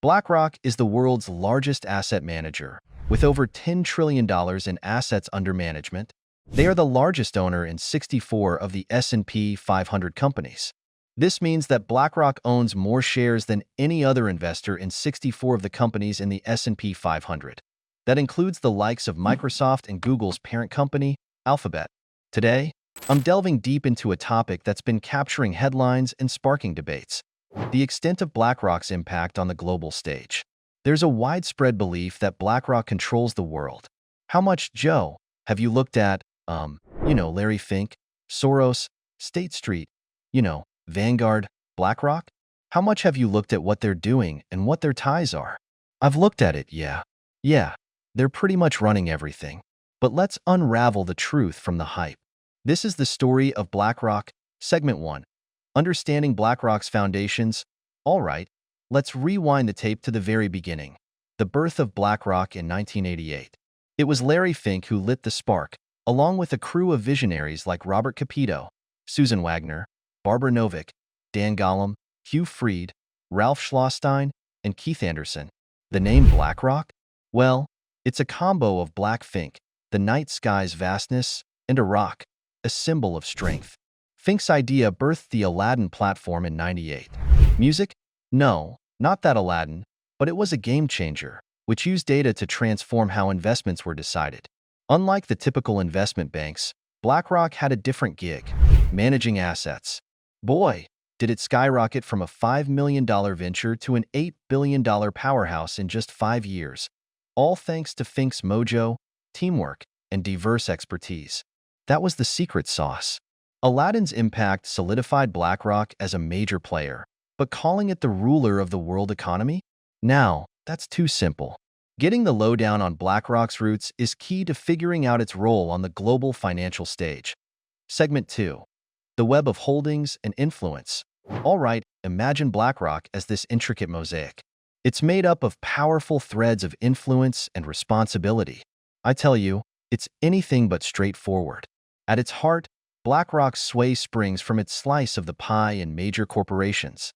BlackRock is the world's largest asset manager, with over $10 trillion in assets under management. They are the largest owner in 64 of the S&P 500 companies. This means that BlackRock owns more shares than any other investor in 64 of the companies in the S&P 500. That includes the likes of Microsoft and Google's parent company, Alphabet. Today, I'm delving deep into a topic that's been capturing headlines and sparking debates: the extent of BlackRock's impact on the global stage. There's a widespread belief that BlackRock controls the world. How much, Joe, have you looked at, Larry Fink, Soros, State Street, Vanguard, BlackRock? How much have you looked at what they're doing and what their ties are? I've looked at it, yeah. Yeah, they're pretty much running everything. But let's unravel the truth from the hype. This is the story of BlackRock, Segment 1. Understanding BlackRock's foundations. All right, let's rewind the tape to the very beginning. The birth of BlackRock in 1988. It was Larry Fink who lit the spark, along with a crew of visionaries like Robert Capito, Susan Wagner, Barbara Novick, Dan Gollum, Hugh Freed, Ralph Schlosstein, and Keith Anderson. The name BlackRock? Well, it's a combo of black Fink, the night sky's vastness, and a rock, a symbol of strength. Fink's idea birthed the Aladdin platform in '98. Music? No, not that Aladdin, but it was a game changer, which used data to transform how investments were decided. Unlike the typical investment banks, BlackRock had a different gig: managing assets. Boy, did it skyrocket from a $5 million venture to an $8 billion powerhouse in just 5 years, all thanks to Fink's mojo, teamwork, and diverse expertise. That was the secret sauce. Aladdin's impact solidified BlackRock as a major player, but calling it the ruler of the world economy? Now, that's too simple. Getting the lowdown on BlackRock's roots is key to figuring out its role on the global financial stage. Segment 2. The web of holdings and influence. All right, imagine BlackRock as this intricate mosaic. It's made up of powerful threads of influence and responsibility. I tell you, it's anything but straightforward. At its heart, BlackRock's sway springs from its slice of the pie in major corporations.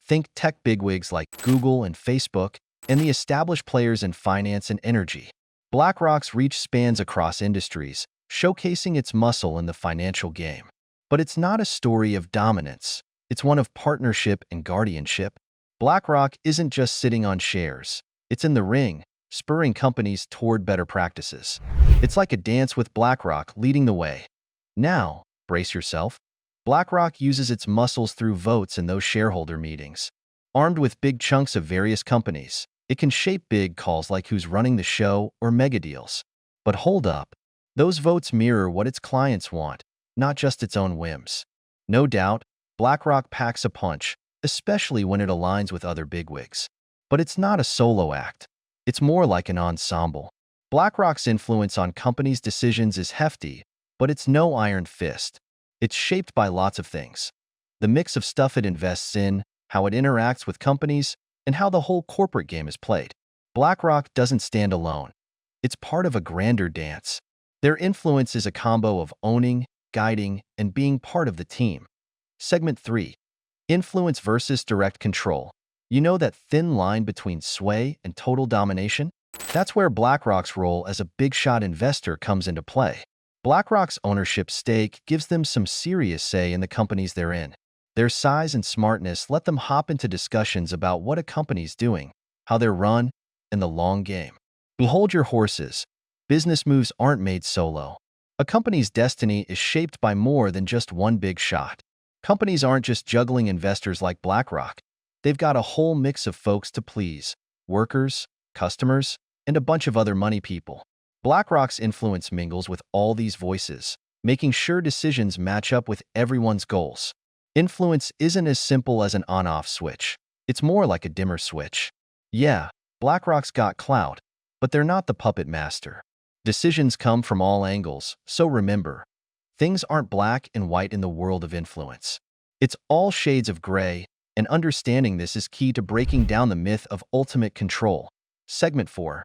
Think tech bigwigs like Google and Facebook, and the established players in finance and energy. BlackRock's reach spans across industries, showcasing its muscle in the financial game. But it's not a story of dominance. It's one of partnership and guardianship. BlackRock isn't just sitting on shares. It's in the ring, spurring companies toward better practices. It's like a dance with BlackRock leading the way. Now, brace yourself. BlackRock uses its muscles through votes in those shareholder meetings. Armed with big chunks of various companies, it can shape big calls like who's running the show or mega deals. But hold up. Those votes mirror what its clients want, not just its own whims. No doubt, BlackRock packs a punch, especially when it aligns with other bigwigs. But it's not a solo act. It's more like an ensemble. BlackRock's influence on companies' decisions is hefty, but it's no iron fist. It's shaped by lots of things: the mix of stuff it invests in, how it interacts with companies, and how the whole corporate game is played. BlackRock doesn't stand alone. It's part of a grander dance. Their influence is a combo of owning, guiding, and being part of the team. Segment 3. Influence versus direct control. You know that thin line between sway and total domination? That's where BlackRock's role as a big-shot investor comes into play. BlackRock's ownership stake gives them some serious say in the companies they're in. Their size and smartness let them hop into discussions about what a company's doing, how they're run, and the long game. Behold your horses. Business moves aren't made solo. A company's destiny is shaped by more than just one big shot. Companies aren't just juggling investors like BlackRock. They've got a whole mix of folks to please: workers, customers, and a bunch of other money people. BlackRock's influence mingles with all these voices, making sure decisions match up with everyone's goals. Influence isn't as simple as an on-off switch. It's more like a dimmer switch. Yeah, BlackRock's got clout, but they're not the puppet master. Decisions come from all angles, so remember, things aren't black and white in the world of influence. It's all shades of gray, and understanding this is key to breaking down the myth of ultimate control. Segment 4.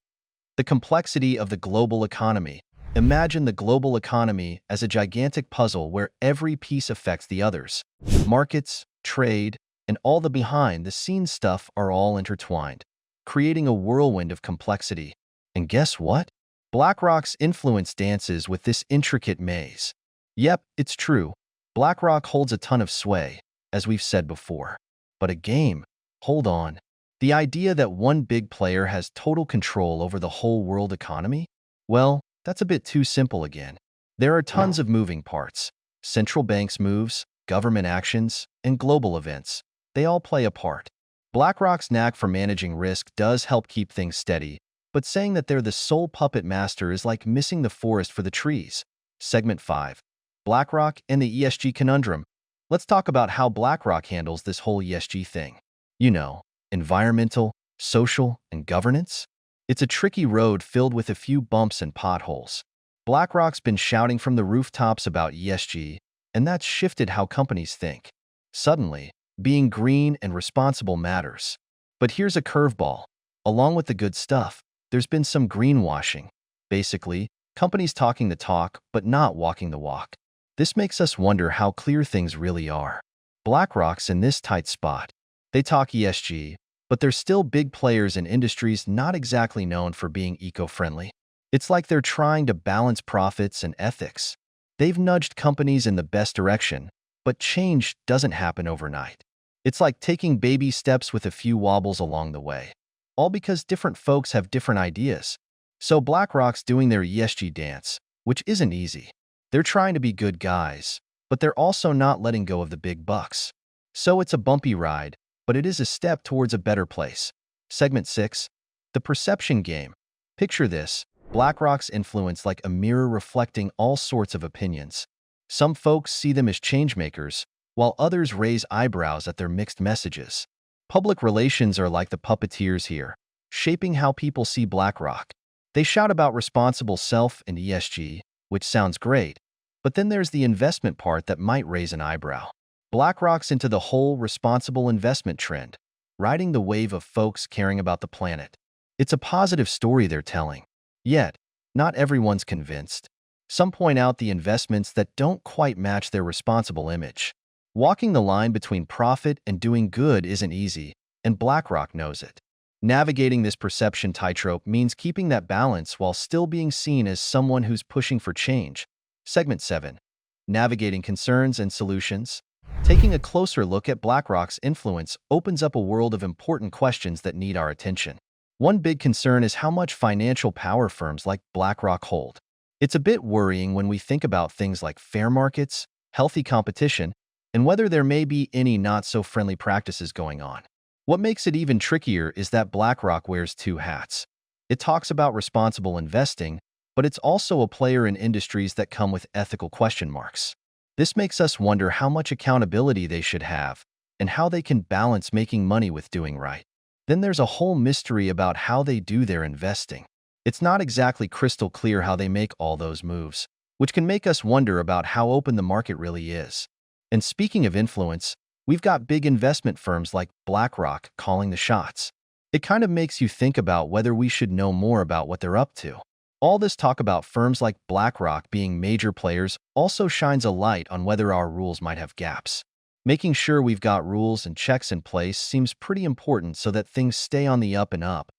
The complexity of the global economy. Imagine the global economy as a gigantic puzzle where every piece affects the others. Markets, trade, and all the behind-the-scenes stuff are all intertwined. creating a whirlwind of complexity. And guess what? BlackRock's influence dances with this intricate maze. Yep, it's true. BlackRock holds a ton of sway, as we've said before. But a game? Hold on. The idea that one big player has total control over the whole world economy? Well, that's a bit too simple again. There are tons of moving parts. Central banks' moves, government actions, and global events. They all play a part. BlackRock's knack for managing risk does help keep things steady, but saying that they're the sole puppet master is like missing the forest for the trees. Segment 5. BlackRock and the ESG conundrum. Let's talk about how BlackRock handles this whole ESG thing. You know, environmental, social, and governance? It's a tricky road filled with a few bumps and potholes. BlackRock's been shouting from the rooftops about ESG, and that's shifted how companies think. Suddenly, being green and responsible matters. But here's a curveball. Along with the good stuff, there's been some greenwashing. Basically, companies talking the talk but not walking the walk. This makes us wonder how clear things really are. BlackRock's in this tight spot. They talk ESG, but they're still big players in industries not exactly known for being eco-friendly. It's like they're trying to balance profits and ethics. They've nudged companies in the best direction, but change doesn't happen overnight. It's like taking baby steps with a few wobbles along the way. All because different folks have different ideas. So BlackRock's doing their ESG dance, which isn't easy. They're trying to be good guys, but they're also not letting go of the big bucks. So it's a bumpy ride, but it is a step towards a better place. Segment 6. The perception game. Picture this. BlackRock's influence like a mirror reflecting all sorts of opinions. Some folks see them as changemakers, while others raise eyebrows at their mixed messages. Public relations are like the puppeteers here, shaping how people see BlackRock. They shout about responsible self and ESG, which sounds great, but then there's the investment part that might raise an eyebrow. BlackRock's into the whole responsible investment trend, riding the wave of folks caring about the planet. It's a positive story they're telling. Yet, not everyone's convinced. Some point out the investments that don't quite match their responsible image. Walking the line between profit and doing good isn't easy, and BlackRock knows it. Navigating this perception tightrope means keeping that balance while still being seen as someone who's pushing for change. Segment 7. Navigating concerns and solutions. Taking a closer look at BlackRock's influence opens up a world of important questions that need our attention. One big concern is how much financial power firms like BlackRock hold. It's a bit worrying when we think about things like fair markets, healthy competition, and whether there may be any not-so-friendly practices going on. What makes it even trickier is that BlackRock wears two hats. It talks about responsible investing, but it's also a player in industries that come with ethical question marks. This makes us wonder how much accountability they should have and how they can balance making money with doing right. Then there's a whole mystery about how they do their investing. It's not exactly crystal clear how they make all those moves, which can make us wonder about how open the market really is. And speaking of influence, we've got big investment firms like BlackRock calling the shots. It kind of makes you think about whether we should know more about what they're up to. All this talk about firms like BlackRock being major players also shines a light on whether our rules might have gaps. Making sure we've got rules and checks in place seems pretty important so that things stay on the up and up.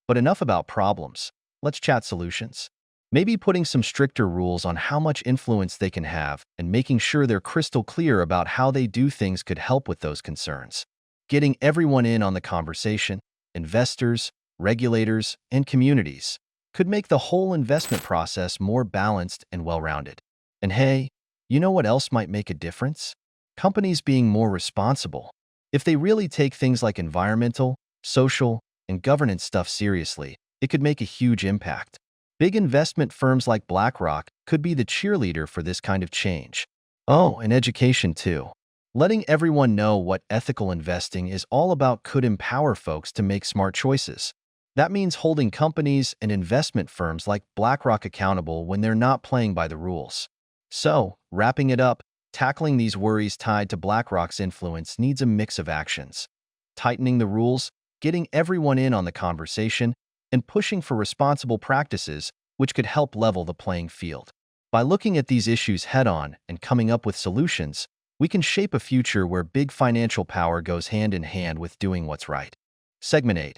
But enough about problems. Let's chat solutions. Maybe putting some stricter rules on how much influence they can have and making sure they're crystal clear about how they do things could help with those concerns. Getting everyone in on the conversation, investors, regulators, and communities, could make the whole investment process more balanced and well-rounded. And hey, you know what else might make a difference? Companies being more responsible. If they really take things like environmental, social, and governance stuff seriously, it could make a huge impact. Big investment firms like BlackRock could be the cheerleader for this kind of change. Oh, and education too. Letting everyone know what ethical investing is all about could empower folks to make smart choices. That means holding companies and investment firms like BlackRock accountable when they're not playing by the rules. So, wrapping it up, tackling these worries tied to BlackRock's influence needs a mix of actions. Tightening the rules, getting everyone in on the conversation, and pushing for responsible practices, which could help level the playing field. By looking at these issues head-on and coming up with solutions, we can shape a future where big financial power goes hand in hand with doing what's right. Segment 8.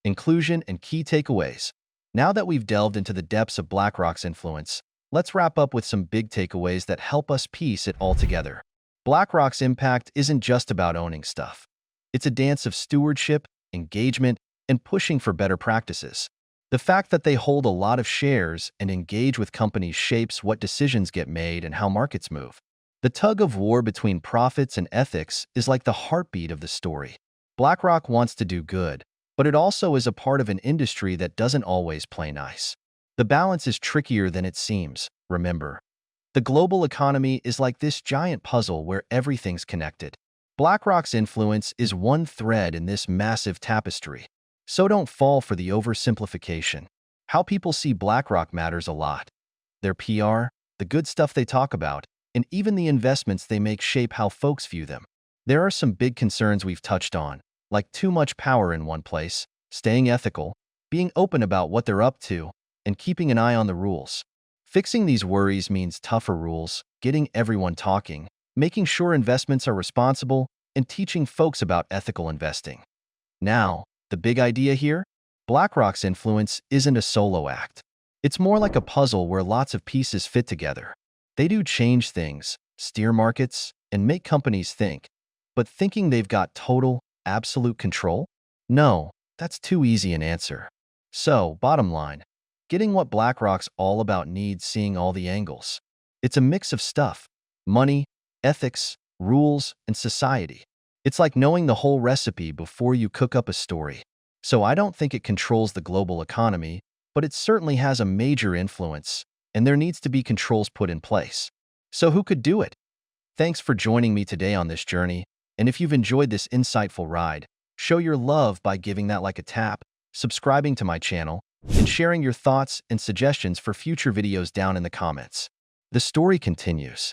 inclusion, and key takeaways. Now that we've delved into the depths of BlackRock's influence, let's wrap up with some big takeaways that help us piece it all together. BlackRock's impact isn't just about owning stuff. It's a dance of stewardship, engagement, and pushing for better practices. The fact that they hold a lot of shares and engage with companies shapes what decisions get made and how markets move. The tug of war between profits and ethics is like the heartbeat of the story. BlackRock wants to do good, but it also is a part of an industry that doesn't always play nice. The balance is trickier than it seems, remember. The global economy is like this giant puzzle where everything's connected. BlackRock's influence is one thread in this massive tapestry. So don't fall for the oversimplification. How people see BlackRock matters a lot. Their PR, the good stuff they talk about, and even the investments they make shape how folks view them. There are some big concerns we've touched on, like too much power in one place, staying ethical, being open about what they're up to, and keeping an eye on the rules. Fixing these worries means tougher rules, getting everyone talking, making sure investments are responsible, and teaching folks about ethical investing. Now, the big idea here? BlackRock's influence isn't a solo act. It's more like a puzzle where lots of pieces fit together. They do change things, steer markets, and make companies think. But thinking they've got total, absolute control? No, that's too easy an answer. So, bottom line, getting what BlackRock's all about needs seeing all the angles. It's a mix of stuff: money, ethics, rules, and society. It's like knowing the whole recipe before you cook up a story. So I don't think it controls the global economy, but it certainly has a major influence, and there needs to be controls put in place. So who could do it? Thanks for joining me today on this journey, and if you've enjoyed this insightful ride, show your love by giving that like a tap, subscribing to my channel, and sharing your thoughts and suggestions for future videos down in the comments. The story continues.